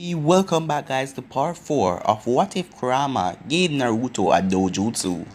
Welcome back guys to part 4 of What If Kurama Gave Naruto a Dojutsu.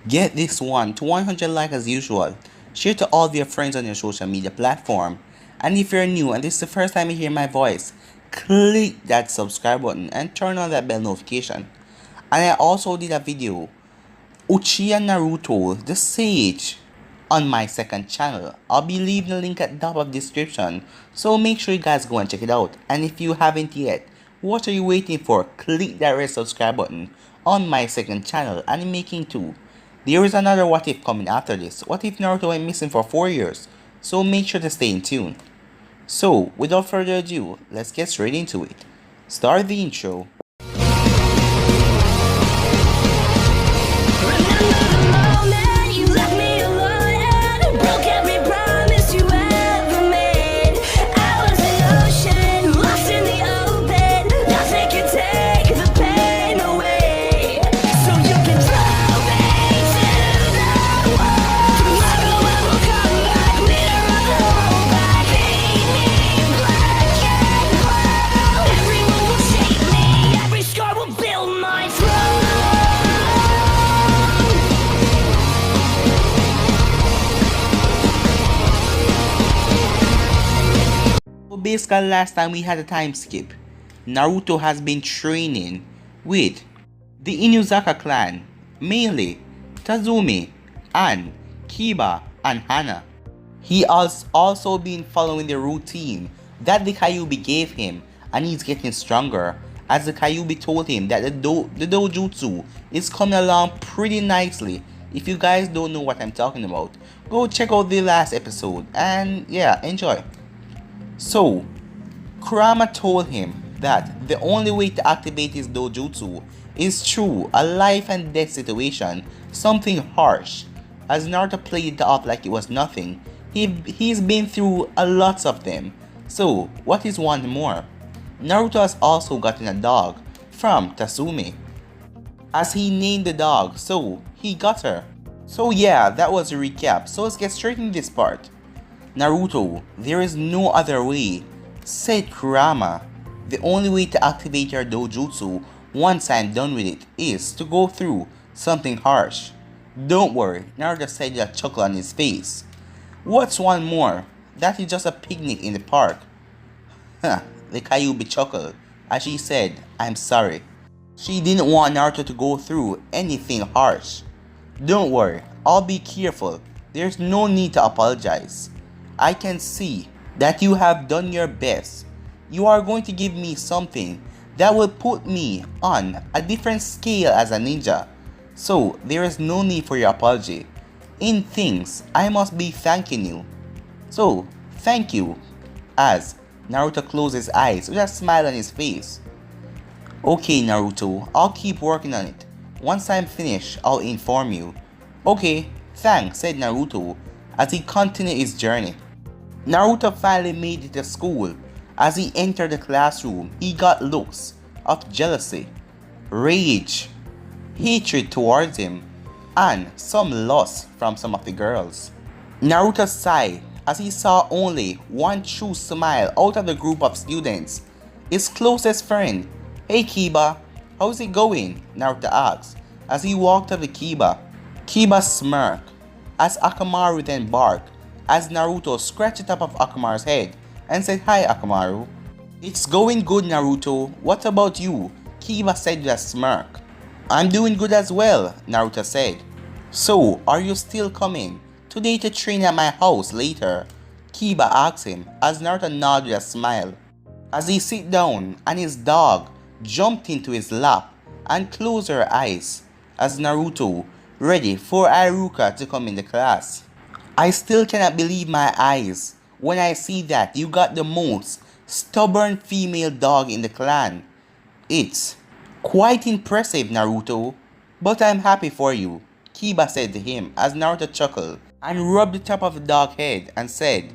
Get this one to 100 likes as usual. Share to all of your friends on your social media platform. And if you're new and this is the first time you hear my voice, click that subscribe button and turn on that bell notification. And I also did a video, Uchiha Naruto the Sage, on my second channel. I'll be leaving the link at the top of the description, so make sure you guys go and check it out. And if you haven't yet, what are you waiting for? Click that red subscribe button on my second channel, and making too. There is another what if coming after this. What if Naruto went missing for 4 years? So make sure to stay in tune. So without further ado, let's get straight into it. Start the intro. Basically, last time we had a time skip. Naruto has been training with the Inuzaka clan, mainly Tazumi and Kiba and Hana. He has also been following the routine that the Kyuubi gave him, and he's getting stronger, as the Kyuubi told him that the dojutsu is coming along pretty nicely. If you guys don't know what I'm talking about, go check out the last episode and yeah, enjoy. So, Kurama told him that the only way to activate his dojutsu is through a life and death situation, something harsh. As Naruto played it off like it was nothing, he's been through a lot of them. So, what is one more? Naruto has also gotten a dog from Tazumi, as he named the dog, so he got her. So yeah, that was a recap, so let's get straight into this part. Naruto, there is no other way, said Kurama. The only way to activate your dojutsu once I'm done with it is to go through something harsh. Don't worry, Naruto said with a chuckle on his face. What's one more? That is just a picnic in the park. Huh, the Kyuubi chuckled as she said, I'm sorry. She didn't want Naruto to go through anything harsh. Don't worry, I'll be careful. There's no need to apologize. I can see that you have done your best. You are going to give me something that will put me on a different scale as a ninja. So there is no need for your apology. In things, I must be thanking you. So thank you. As Naruto closed his eyes with a smile on his face. Okay Naruto, I'll keep working on it. Once I'm finished, I'll inform you. Okay, thanks, said Naruto as he continued his journey. Naruto finally made it to school. As he entered the classroom, he got looks of jealousy, rage, hatred towards him, and some lust from some of the girls. Naruto sighed as he saw only one true smile out of the group of students. His closest friend. Hey Kiba, how's it going? Naruto asked as he walked up to Kiba. Kiba smirked as Akamaru then barked as Naruto scratched the top of Akamaru's head and said, Hi Akamaru. It's going good Naruto, what about you? Kiba said with a smirk. I'm doing good as well, Naruto said. So, are you still coming today to train at my house later? Kiba asked him as Naruto nodded with a smile. As he sit down and his dog jumped into his lap and closed her eyes as Naruto ready for Iruka to come in the class. I still cannot believe my eyes when I see that you got the most stubborn female dog in the clan. It's quite impressive Naruto, but I'm happy for you, Kiba said to him as Naruto chuckled and rubbed the top of the dog's head and said,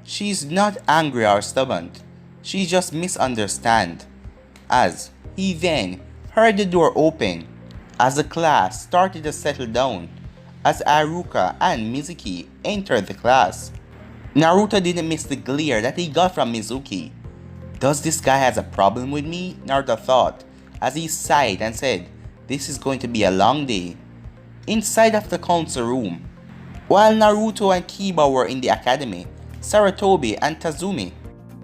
She's not angry or stubborn, she just misunderstands. As he then heard the door open as the class started to settle down as Iruka and Mizuki entered the class. Naruto didn't miss the glare that he got from Mizuki. Does this guy has a problem with me? Naruto thought, as he sighed and said, this is going to be a long day. Inside of the council room, while Naruto and Kiba were in the academy, Sarutobi and Tazumi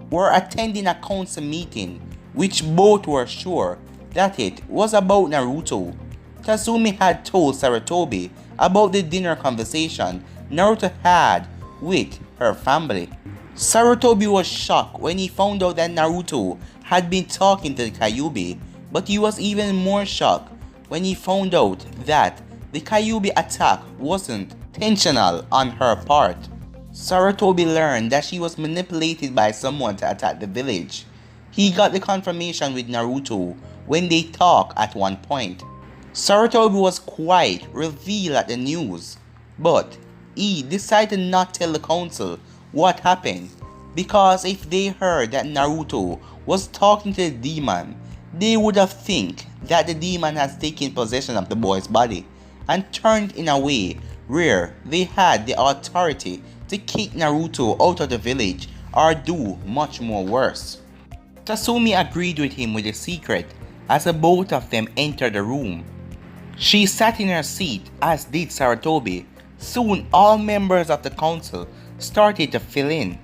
were attending a council meeting which both were sure that it was about Naruto. Tazumi had told Sarutobi about the dinner conversation Naruto had with her family. Sarutobi was shocked when he found out that Naruto had been talking to the Kyuubi, but he was even more shocked when he found out that the Kyuubi attack wasn't intentional on her part. Sarutobi learned that she was manipulated by someone to attack the village. He got the confirmation with Naruto when they talked at one point. Sarutobi was quite revealed at the news, but he decided not to tell the council what happened, because if they heard that Naruto was talking to the demon, they would have think that the demon has taken possession of the boy's body and turned in a way where they had the authority to kick Naruto out of the village or do much more worse. Tazumi agreed with him with the secret as the both of them entered the room. She sat in her seat, as did Sarutobi. Soon all members of the council started to fill in.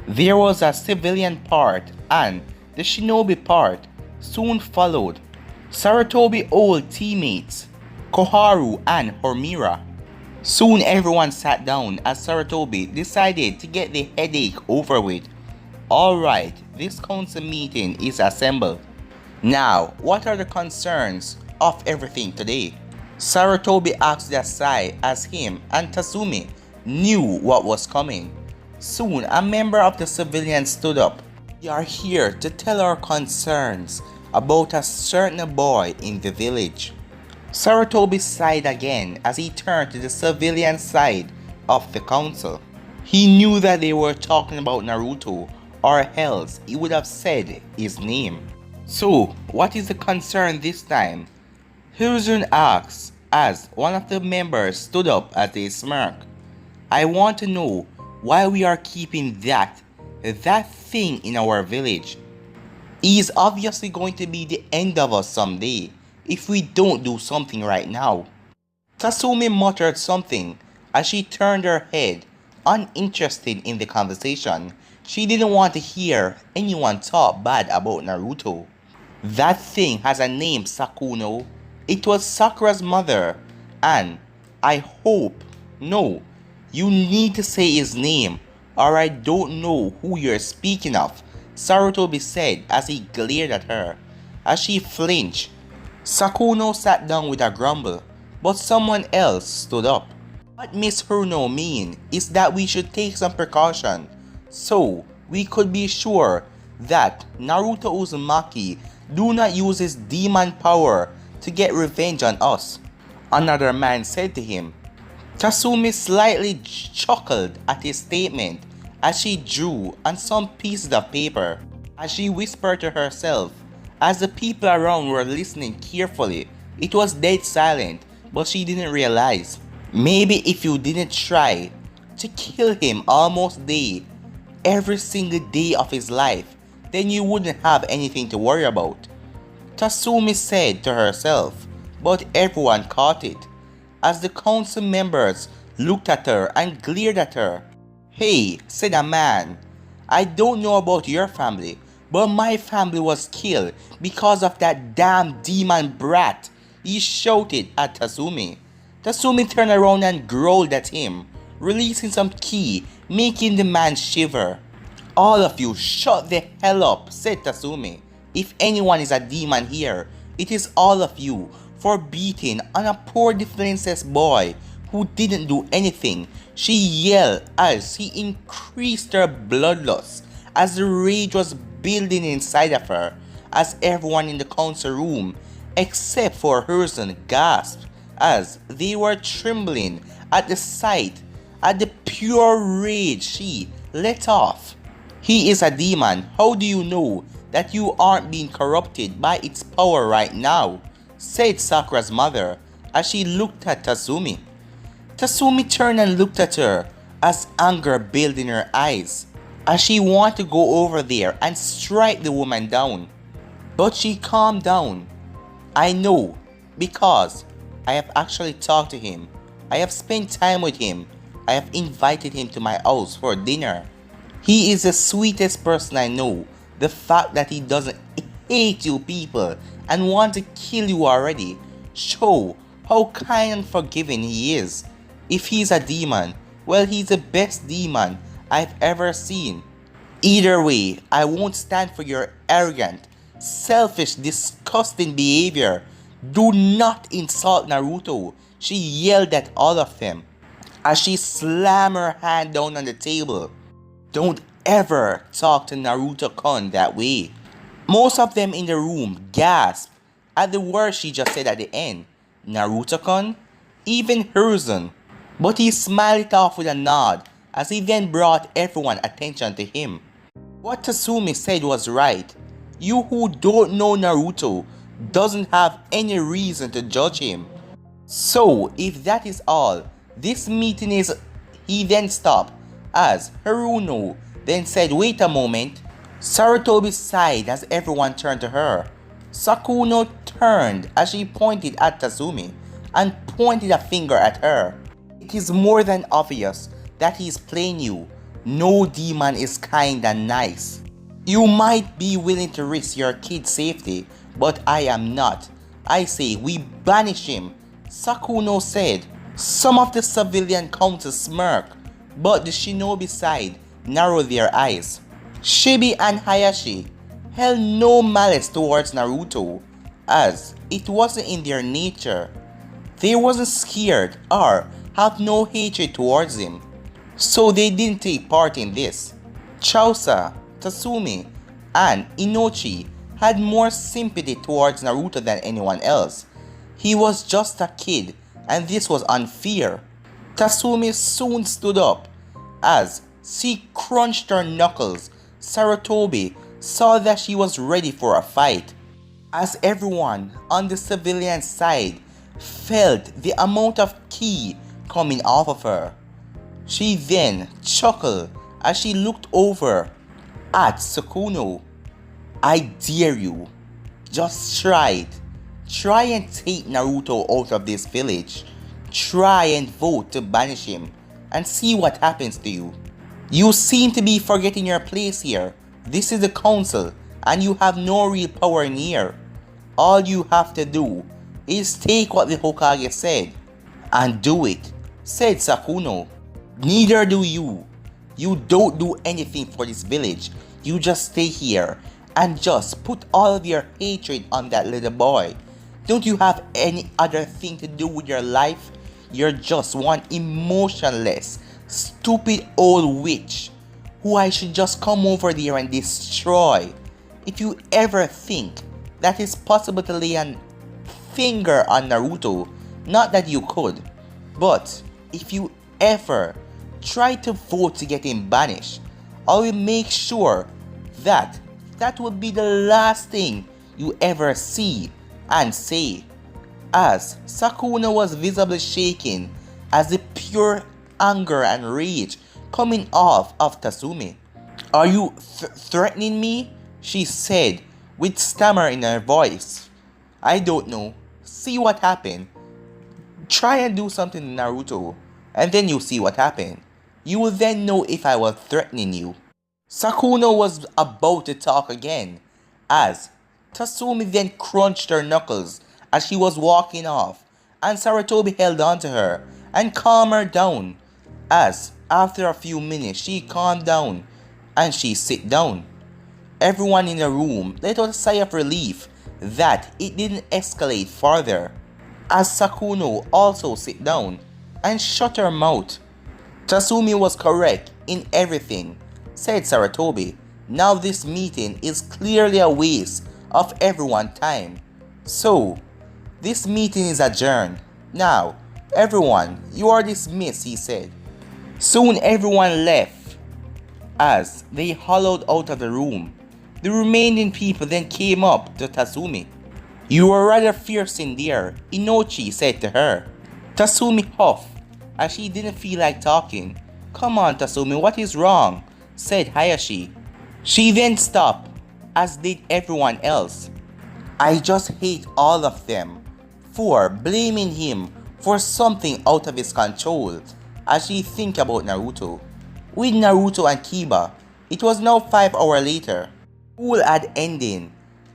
There was a civilian part and the shinobi part soon followed. Sarutobi's old teammates, Koharu and Hormira. Soon everyone sat down as Sarutobi decided to get the headache over with. Alright, this council meeting is assembled. Now, what are the concerns of everything today? Sarutobi asked aside as him and Tazumi knew what was coming. Soon a member of the civilians stood up. We are here to tell our concerns about a certain boy in the village. Sarutobi sighed again as he turned to the civilian side of the council. He knew that they were talking about Naruto, or else he would have said his name. So, what is the concern this time? Hiruzen asked as one of the members stood up as a smirk. I want to know why we are keeping that thing in our village. He is obviously going to be the end of us someday if we don't do something right now. Tazumi muttered something as she turned her head, uninterested in the conversation. She didn't want to hear anyone talk bad about Naruto. That thing has a name, Sakuno. It was Sakura's mother, and I hope, no, you need to say his name, or I don't know who you're speaking of, Sarutobi said as he glared at her. As she flinched, Sakuno sat down with a grumble, but someone else stood up. What Miss Haruno mean is that we should take some precaution, so we could be sure that Naruto Uzumaki do not use his demon power to get revenge on us, another man said to him. Tazumi slightly chuckled at his statement as she drew on some pieces of paper. As she whispered to herself, as the people around were listening carefully, it was dead silent, but she didn't realize. Maybe if you didn't try to kill him almost day, every single day of his life, then you wouldn't have anything to worry about, Tazumi said to herself, but everyone caught it as the council members looked at her and glared at her. Hey, said a man, I don't know about your family, but my family was killed because of that damn demon brat, he shouted at Tazumi. Tazumi turned around and growled at him, releasing some ki, making the man shiver. All of you shut the hell up, said Tazumi. If anyone is a demon here, it is all of you for beating on a poor defenseless boy who didn't do anything, she yelled as he increased her bloodlust as the rage was building inside of her, as everyone in the council room, except for Hiruzen, gasped as they were trembling at the sight, at the pure rage she let off. He is a demon. How do you know that you aren't being corrupted by its power right now? Said Sakura's mother as she looked at Tazumi. Tazumi turned and looked at her as anger built in her eyes. as she wanted to go over there and strike the woman down. But she calmed down. I know, because I have actually talked to him. I have spent time with him. I have invited him to my house for dinner. He is the sweetest person I know. The fact that he doesn't hate you people and want to kill you already show how kind and forgiving he is. If he's a demon, well, he's the best demon I've ever seen. Either way, I won't stand for your arrogant, selfish, disgusting behavior. Do not insult Naruto, she yelled at all of them as she slammed her hand down on the table. Don't ever talk to Naruto-kun that way. Most of them in the room gasped at the words she just said at the end. Naruto-kun? Even Hiruzen. But he smiled it off with a nod as he then brought everyone's attention to him. What Tatsumi said was right. You who don't know Naruto doesn't have any reason to judge him. So if that is all, this meeting is... He then stopped as Haruno then said, wait a moment. Sarutobi sighed as everyone turned to her. Sakuno turned as she pointed at Tatsumi and pointed a finger at her. It is more than obvious that he is playing you. No demon is kind and nice. You might be willing to risk your kid's safety, but I am not. I say we banish him, Sakuno said. Some of the civilian council smirked, but the shinobi side narrowed their eyes. Shibi and Hayashi held no malice towards Naruto, as it wasn't in their nature. They wasn't scared or have no hatred towards him, so they didn't take part in this. Chausa, Tatsumi, and Inochi had more sympathy towards Naruto than anyone else. He was just a kid, and this was unfair. Tatsumi soon stood up as she crunched her knuckles. Sarutobi saw that she was ready for a fight. As everyone on the civilian side felt the amount of ki coming off of her, she then chuckled as she looked over at Sakuno. I dare you. Just try it. Try and take Naruto out of this village. Try and vote to banish him and see what happens to you. You seem to be forgetting your place here. This is the council and you have no real power in here. All you have to do is take what the Hokage said and do it, said Sakuno. Neither do you. You don't do anything for this village. You just stay here and just put all of your hatred on that little boy. Don't you have any other thing to do with your life? You're just one emotionless, stupid old witch who I should just come over there and destroy. If you ever think that it's possible to lay a finger on Naruto, not that you could, but if you ever try to vote to get him banished, I will make sure that that will be the last thing you ever see and say. As Sakuna was visibly shaking as the pure anger and rage coming off of Tatsumi. Are you threatening me? She said with stammer in her voice. I don't know. See what happened. Try and do something to Naruto and then you see what happened. You will then know if I was threatening you. Sakuno was about to talk again as Tatsumi then crunched her knuckles as she was walking off, and Sarutobi held on to her and calmed her down as after a few minutes she calmed down and she sat down. Everyone in the room let out a sigh of relief that it didn't escalate further as Sakuno also sat down and shut her mouth. Tatsumi was correct in everything, said Sarutobi. Now this meeting is clearly a waste of everyone's time. So, this meeting is adjourned. Now, everyone, you are dismissed, he said. Soon everyone left as they hollowed out of the room. The remaining people then came up to Tatsumi. You were rather fierce in there, Inochi said to her. Tatsumi huffed as she didn't feel like talking. Come on, Tatsumi, what is wrong? said Hayashi. She then stopped, as did everyone else. I just hate all of them for blaming him for something out of his control as she think about Naruto. With Naruto and Kiba, it was now 5 hours later. School had ended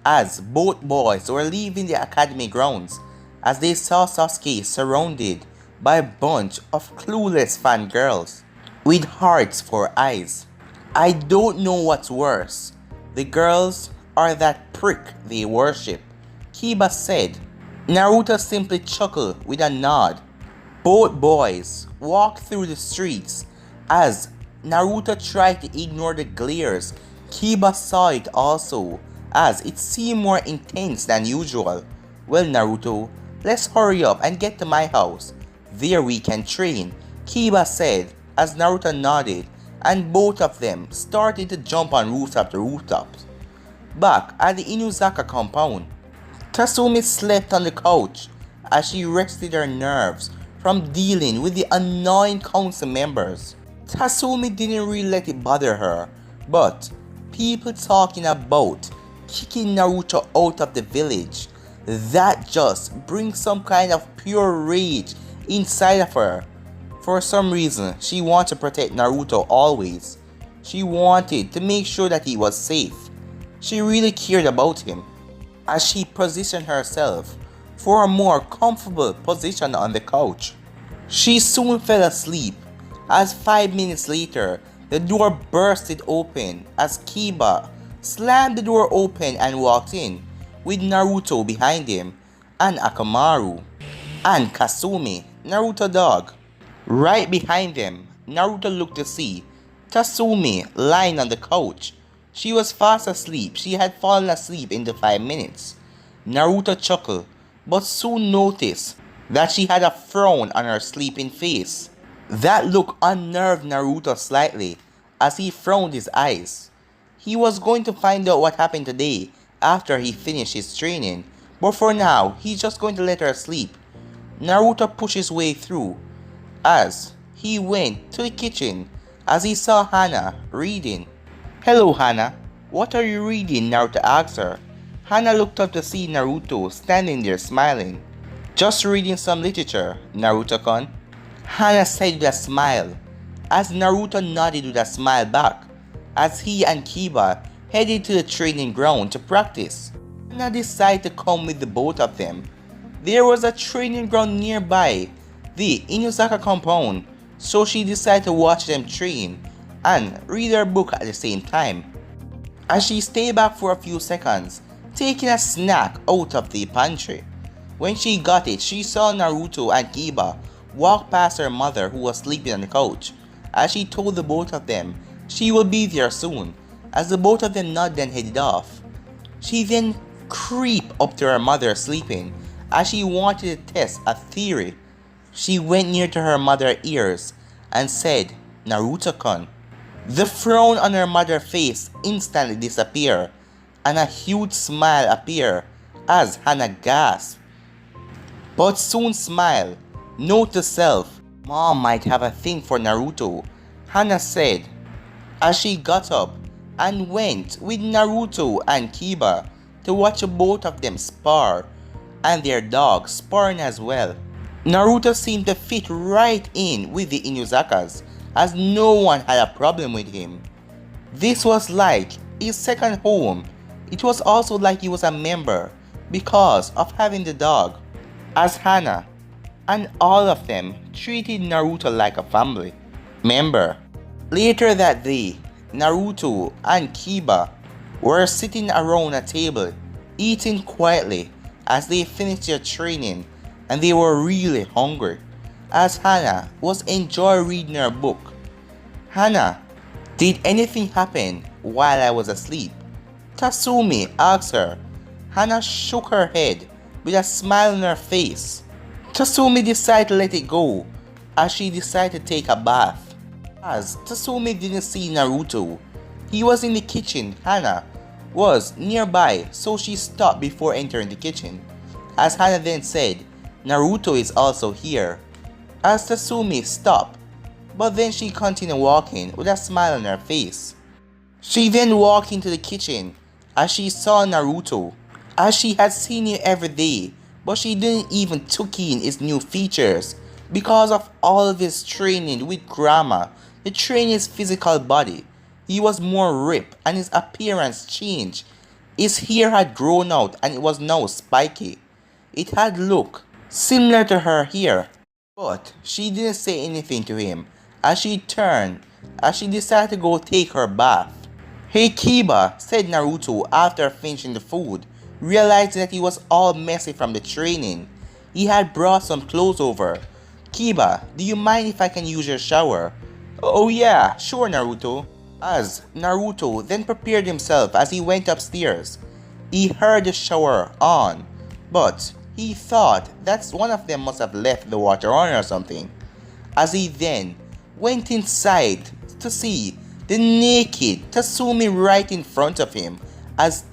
as both boys were leaving the academy grounds as they saw Sasuke surrounded by a bunch of clueless fangirls with hearts for eyes. I don't know what's worse, the girls or that prick they worship, Kiba said. Naruto simply chuckled with a nod. Both boys walked through the streets as Naruto tried to ignore the glares. Kiba saw it also as it seemed more intense than usual. Well, Naruto, let's hurry up and get to my house. There we can train, Kiba said as Naruto nodded, and both of them started to jump on roofs after rooftops. Back at the Inuzaka compound, Tatsumi slept on the couch as she rested her nerves from dealing with the annoying council members. Tatsumi didn't really let it bother her, but people talking about kicking Naruto out of the village, that just brings some kind of pure rage inside of her. For some reason, she wanted to protect Naruto always. She wanted to make sure that he was safe. She really cared about him. As she positioned herself for a more comfortable position on the couch, she soon fell asleep as 5 minutes later, the door bursted open as Kiba slammed the door open and walked in, with Naruto behind him, and Akamaru, and Kasumi, Naruto dog. Right behind them, Naruto looked to see Tatsumi lying on the couch. She was fast asleep. She had fallen asleep in the 5 minutes. Naruto chuckled, but soon noticed that she had a frown on her sleeping face. That look unnerved Naruto slightly as he frowned his eyes. He was going to find out what happened today after he finished his training, but for now, he's just going to let her sleep. Naruto pushed his way through as he went to the kitchen as he saw Hana reading. Hello Hana, what are you reading? Naruto asked her. Hana looked up to see Naruto standing there smiling. Just reading some literature, Naruto-kun, Hana said with a smile, as Naruto nodded with a smile back, as he and Kiba headed to the training ground to practice. Hana decided to come with the both of them. There was a training ground nearby, the Inuzaka compound, so she decided to watch them train and read her book at the same time. As she stayed back for a few seconds, taking a snack out of the pantry. When she got it, she saw Naruto and Kiba walk past her mother who was sleeping on the couch. As she told the both of them she will be there soon, as the both of them nodded and headed off. She then creeped up to her mother sleeping as she wanted to test a theory. She went near to her mother's ears and said, Naruto-kun. The frown on her mother's face instantly disappeared and a huge smile appeared as Hana gasped. But soon smiled. Note to self, Mom might have a thing for Naruto, Hana said as she got up and went with Naruto and Kiba to watch both of them spar and their dog sparring as well. Naruto seemed to fit right in with the Inuzakas as no one had a problem with him. This was like his second home. It was also like he was a member because of having the dog, as Hana and all of them treated Naruto like a family member. Later that day, Naruto and Kiba were sitting around a table eating quietly as they finished their training, and they were really hungry as Hana was enjoying reading her book. Hana, did anything happen while I was asleep? Tatsumi asked her. Hana shook her head with a smile on her face. Tatsumi decided to let it go as she decided to take a bath. As Tatsumi didn't see Naruto, he was in the kitchen. Hana was nearby, so she stopped before entering the kitchen. As Hana then said, Naruto is also here. As Tatsumi stopped, but then she continued walking with a smile on her face. She then walked into the kitchen as she saw Naruto, as she had seen him every day, but she didn't even took in his new features because of all of his training with kurama to train his physical body. He was more ripped and his appearance changed. His hair had grown out and it was now spiky. It had looked similar to her hair, but she didn't say anything to him as she turned as she decided to go take her bath. "Hey Kiba," said Naruto after finishing the food, realizing that he was all messy from the training. He had brought some clothes over. "Kiba, do you mind if I can use your shower?" "Oh yeah, sure Naruto." As Naruto then prepared himself as he went upstairs, he heard the shower on, but he thought that one of them must have left the water on or something. As he then went inside to see the naked Tatsumi right in front of him, as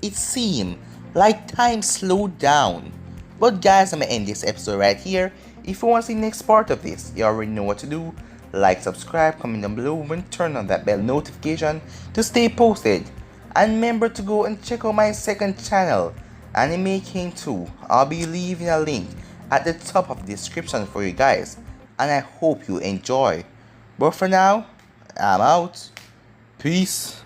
it seemed like time slowed down. But guys, I'm gonna end this episode right here. If you want to see the next part of this, you already know what to do. Like, subscribe, comment down below, and turn on that bell notification to stay posted. And remember to go and check out my second channel, Anime King 2. I'll be leaving a link at the top of the description for you guys, and I hope you enjoy. But for now, I'm out. Peace.